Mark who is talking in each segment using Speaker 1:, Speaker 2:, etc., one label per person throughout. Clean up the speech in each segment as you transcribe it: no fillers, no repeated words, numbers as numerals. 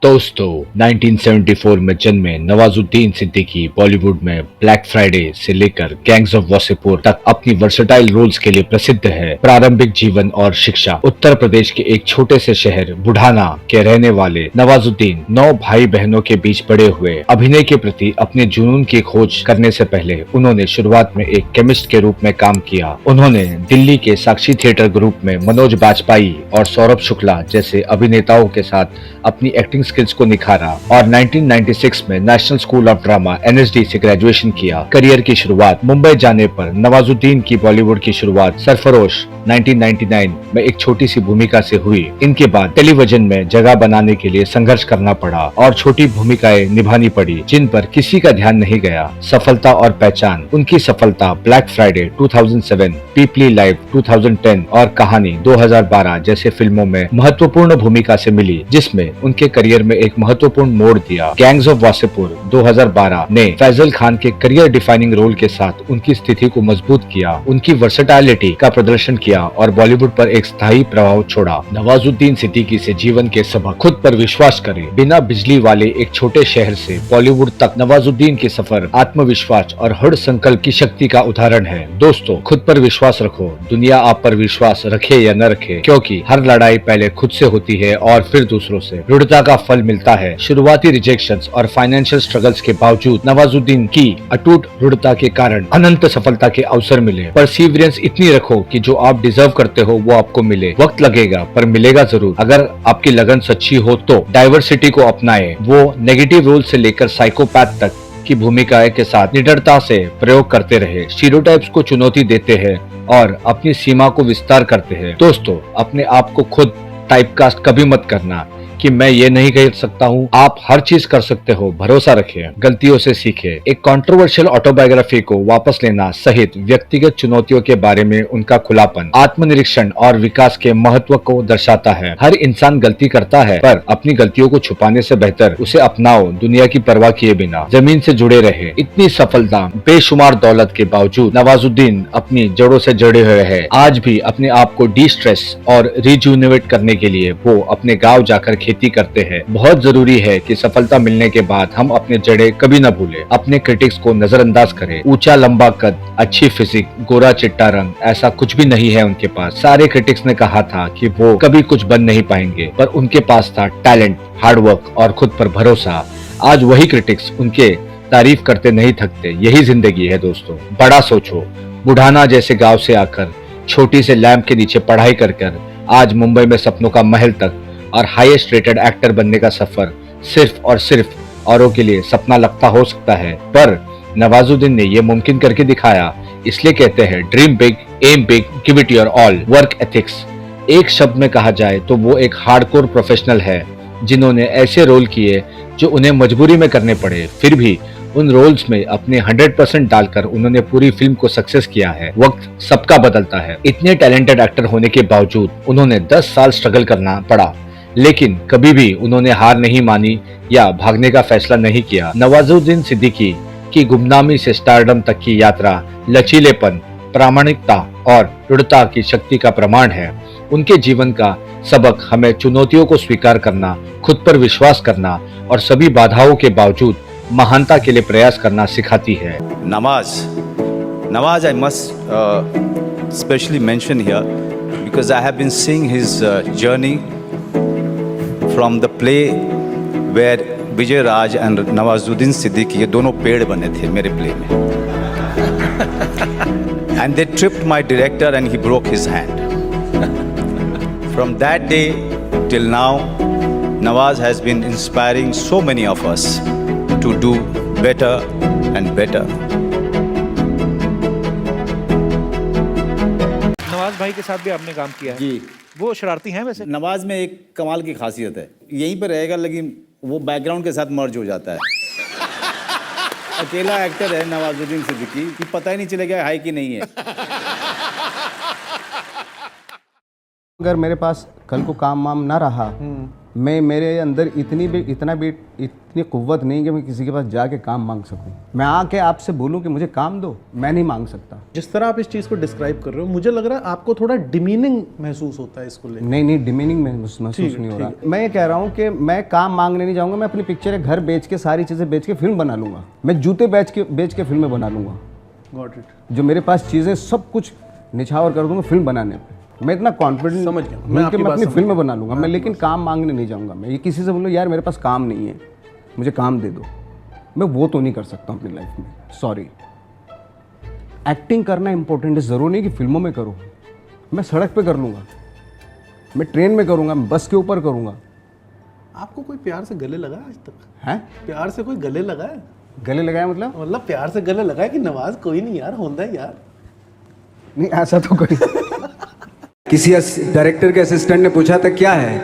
Speaker 1: दोस्तों 1974 में जन्मे नवाजुद्दीन सिद्दीकी बॉलीवुड में ब्लैक फ्राइडे से लेकर गैंग्स ऑफ वासेपुर तक अपनी वर्सेटाइल रोल्स के लिए प्रसिद्ध है। प्रारंभिक जीवन और शिक्षा। उत्तर प्रदेश के एक छोटे से शहर बुढ़ाना के रहने वाले नवाजुद्दीन 9 भाई बहनों के बीच बड़े हुए। अभिनय के प्रति अपने जुनून की खोज करने से पहले उन्होंने शुरुआत में एक केमिस्ट के रूप में काम किया। उन्होंने दिल्ली के साक्षी थिएटर ग्रुप में मनोज बाजपेयी और सौरभ शुक्ला जैसे अभिनेताओं के साथ अपनी एक्टिंग स्किल्स को निखारा और 1996 में national school of drama NSD से ग्रेजुएशन किया। करियर की शुरुआत। मुंबई जाने पर नवाजुद्दीन की बॉलीवुड की शुरुआत सरफरोश 1999 में एक छोटी सी भूमिका से हुई। इनके बाद टेलीविजन में जगह बनाने के लिए संघर्ष करना पड़ा और छोटी भूमिकाएं निभानी पड़ी जिन पर किसी का ध्यान नहीं गया। सफलता और पहचान। उनकी सफलता ब्लैक फ्राइडे 2007, पीपली लाइव 2010 और कहानी 2012 जैसे फिल्मों में महत्वपूर्ण भूमिका से मिली, जिसमें उनके करियर में एक महत्वपूर्ण मोड़ दिया। गैंग्स ऑफ वासेपुर 2012 ने फैजल खान के करियर डिफाइनिंग रोल के साथ उनकी स्थिति को मजबूत किया, उनकी वर्सेटाइलिटी का प्रदर्शन किया और बॉलीवुड पर एक स्थायी प्रभाव छोड़ा। नवाजुद्दीन सिद्दीकी से जीवन के सबक। खुद पर विश्वास करें। बिना बिजली वाले एक छोटे शहर से बॉलीवुड तक नवाजुद्दीन के सफर आत्मविश्वास और हृदय संकल्प की शक्ति का उदाहरण है। दोस्तों, खुद पर विश्वास रखो। दुनिया आप पर विश्वास रखे या न रखे, क्योंकि हर लड़ाई पहले खुद से होती है और फिर दूसरों से। दृढ़ता का फल मिलता है। शुरुआती रिजेक्शंस और फाइनेंशियल स्ट्रगल्स के बावजूद नवाजुद्दीन की अटूट दृढ़ता के कारण अनंत सफलता के अवसर मिले। परसिवरेंस इतनी रखो कि जो आप डिजर्व करते हो वो आपको मिले। वक्त लगेगा पर मिलेगा जरूर। अगर आपकी लगन सच्ची हो तो डाइवर्सिटी को अपनाएं। वो नेगेटिव रोल से लेकर साइकोपैथ तक की भूमिकाएं के साथ निडरता से प्रयोग करते रहे। स्टीरियोटाइप्स को चुनौती देते हैं और अपनी सीमा को विस्तार करते हैं। दोस्तों, अपने आप को खुद टाइपकास्ट कभी मत करना कि मैं ये नहीं कह सकता हूँ। आप हर चीज कर सकते हो। भरोसा रखें, गलतियों से सीखें। एक कंट्रोवर्शियल ऑटोबायोग्राफी को वापस लेना सहित व्यक्तिगत चुनौतियों के बारे में उनका खुलापन आत्मनिरीक्षण और विकास के महत्व को दर्शाता है। हर इंसान गलती करता है, पर अपनी गलतियों को छुपाने से बेहतर उसे अपनाओ, दुनिया की परवाह किए बिना। जमीन से जुड़े रहे। इतनी सफलता, बेशुमार दौलत के बावजूद नवाजुद्दीन अपनी जड़ों से जुड़े हुए हैं। आज भी अपने आप को डी स्ट्रेस और रिजुनेट करने के लिए वो अपने गाँव जाकर खेती करते हैं। बहुत जरूरी है कि सफलता मिलने के बाद हम अपने जड़ें कभी न भूलें। अपने क्रिटिक्स को नजरअंदाज करें। ऊंचा लंबा कद, अच्छी फिजिक, गोरा चिट्टा रंग, ऐसा कुछ भी नहीं है उनके पास। सारे क्रिटिक्स ने कहा था कि वो कभी कुछ बन नहीं पाएंगे, पर उनके पास था टैलेंट, हार्डवर्क और खुद पर भरोसा। आज वही क्रिटिक्स उनके तारीफ करते नहीं थकते। यही जिंदगी है दोस्तों। बड़ा सोचो। बुढ़ाना जैसे गाँव से आकर छोटी से लैंप के नीचे पढ़ाई कर आज मुंबई में सपनों का महल तक और हाईएस्ट रेटेड एक्टर बनने का सफर सिर्फ और सिर्फ औरों के लिए सपना लगता हो सकता है, पर नवाजुद्दीन ने यह मुमकिन करके दिखाया। इसलिए कहते हैं, dream big, am big, give it your all. Work ethics. एक शब्द में कहा जाए तो वो एक हार्डकोर प्रोफेशनल है, जिन्होंने ऐसे रोल किए जो उन्हें मजबूरी में करने पड़े। फिर भी उन रोल्स में अपने 100% डालकर उन्होंने पूरी फिल्म को सक्सेस किया है। वक्त सबका बदलता है। इतने टैलेंटेड एक्टर होने के बावजूद उन्होंने 10 साल स्ट्रगल करना पड़ा, लेकिन कभी भी उन्होंने हार नहीं मानी या भागने का फैसला नहीं किया। नवाजुद्दीन सिद्दीकी की गुमनामी से स्टारडम तक की यात्रा लचीलेपन, प्रामाणिकता और दृढ़ता की शक्ति का प्रमाण है। उनके जीवन का सबक हमें चुनौतियों को स्वीकार करना, खुद पर विश्वास करना और सभी बाधाओं के बावजूद महानता के लिए प्रयास करना सिखाती है।
Speaker 2: Nawaz I must specially mention here because I have been seeing his journey from the play where Vijay Raaz and Nawazuddin Siddiqui ये दोनों पेड़ बने थे मेरे प्ले में and they tripped my director and he broke his hand from that day till now Nawaz has been inspiring so many of us to do better and better.
Speaker 3: Nawaz भाई के साथ भी आपने काम किया है
Speaker 4: जी।
Speaker 3: वो शरारती हैं वैसे?
Speaker 4: नवाज में एक कमाल की खासियत है, यहीं पर रहेगा लेकिन वो बैकग्राउंड के साथ मर्ज हो जाता है। अकेला एक्टर है नवाजुद्दीन सिद्दीकी कि पता ही नहीं चलेगा है कि नहीं है।
Speaker 5: अगर मेरे पास कल को काम वाम ना रहा मैं मेरे अंदर इतनी कुव्वत नहीं कि मैं किसी के पास जाके काम मांग सकूं। मैं आके आपसे बोलूं कि मुझे काम दो, मैं नहीं मांग सकता।
Speaker 6: जिस तरह आप इस चीज़ को डिस्क्राइब कर रहे हो, मुझे लग रहा है आपको थोड़ा डिमीनिंग महसूस होता है इसको लेकर।
Speaker 5: नहीं, डिमीनिंग महसूस नहीं हो रहा। मैं ये कह रहा हूँ कि मैं काम मांगने नहीं जाऊँगा। मैं अपनी पिक्चर घर बेच के, सारी चीज़ें बेच के फिल्म बना लूँगा। मैं जूते बेच के फिल्में बना लूँगा।
Speaker 6: Got it.
Speaker 5: जो मेरे पास चीज़ें सब कुछ निछावर कर दूँगा फिल्म बनाने पर। मैं इतना कॉन्फिडेंट
Speaker 6: समझ गया
Speaker 5: मैं अपनी फिल्म बना लूँगा। मैं लेकिन काम मांगने नहीं जाऊँगा। मैं ये किसी से बोलूँ यार मेरे पास काम नहीं है, मुझे काम दे दो, मैं वो तो नहीं कर सकता अपनी लाइफ में। सॉरी। एक्टिंग करना इंपॉर्टेंट है, ज़रूरी नहीं कि फिल्मों में करूँ। मैं सड़क पे कर लूँगा, मैं ट्रेन में करूँगा, मैं बस के ऊपर करूँगा।
Speaker 6: आपको कोई प्यार से गले लगा है आज तक?
Speaker 5: हैं?
Speaker 6: प्यार से कोई गले लगा है?
Speaker 5: गले लगाया मतलब
Speaker 6: प्यार से गले लगा है कि नवाज कोई नहीं यार, होता है यार।
Speaker 5: नहीं, ऐसा तो कोई किसी डायरेक्टर के असिस्टेंट ने पूछा था क्या है,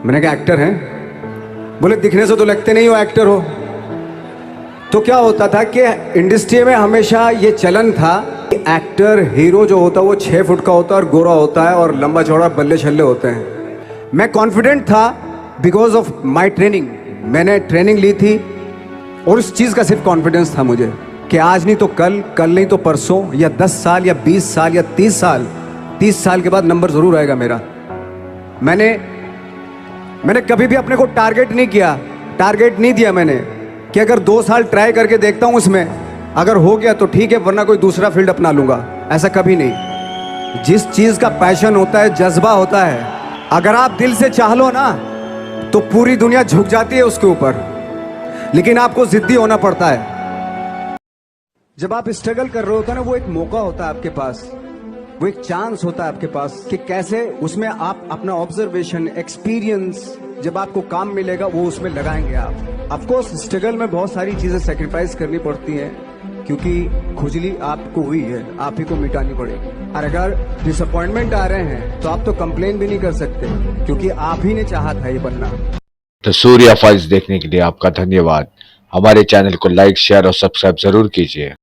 Speaker 5: मैंने कहा एक्टर हैं। बोले दिखने से तो लगते नहीं हो एक्टर हो। तो क्या होता था कि इंडस्ट्री में हमेशा ये चलन था कि एक्टर हीरो जो होता है वो 6 फुट का होता है और गोरा होता है और लंबा चौड़ा बल्ले छल्ले होते हैं। मैं कॉन्फिडेंट था बिकॉज ऑफ माई ट्रेनिंग। मैंने ट्रेनिंग ली थी और उस चीज़ का सिर्फ कॉन्फिडेंस था मुझे कि आज नहीं तो कल, कल नहीं तो परसों, या 10 साल या 20 साल या 30 साल के बाद नंबर ज़रूर आएगा मेरा। मैंने कभी भी अपने को टारगेट नहीं दिया मैंने कि अगर 2 साल ट्राई करके देखता हूँ उसमें, अगर हो गया तो ठीक है, वरना कोई दूसरा फील्ड अपना लूँगा। ऐसा कभी नहीं। जिस चीज़ का पैशन होता है, जज्बा होता है, अगर आप दिल से चाह लो ना तो पूरी दुनिया झुक जाती है उसके ऊपर, लेकिन आपको जिद्दी होना पड़ता है। जब आप स्ट्रगल कर रहे होते हैं ना, वो एक मौका होता है आपके पास, वो एक चांस होता है आपके पास कि कैसे उसमें आप अपना ऑब्जर्वेशन, एक्सपीरियंस, जब आपको काम मिलेगा वो उसमें लगाएंगे आप। ऑफ कोर्स स्ट्रगल में बहुत सारी चीजें सेक्रीफाइस करनी पड़ती हैं, क्योंकि खुजली आपको हुई है, आप ही को मिटानी पड़ेगी। और अगर डिसअपॉइंटमेंट आ रहे हैं तो आप तो कंप्लेन भी नहीं कर सकते, क्योंकि आप ही ने चाहा था ये बनना।
Speaker 1: तो सूर्या फाइल्स देखने के लिए आपका धन्यवाद। हमारे चैनल को लाइक, शेयर और सब्सक्राइब जरूर कीजिए।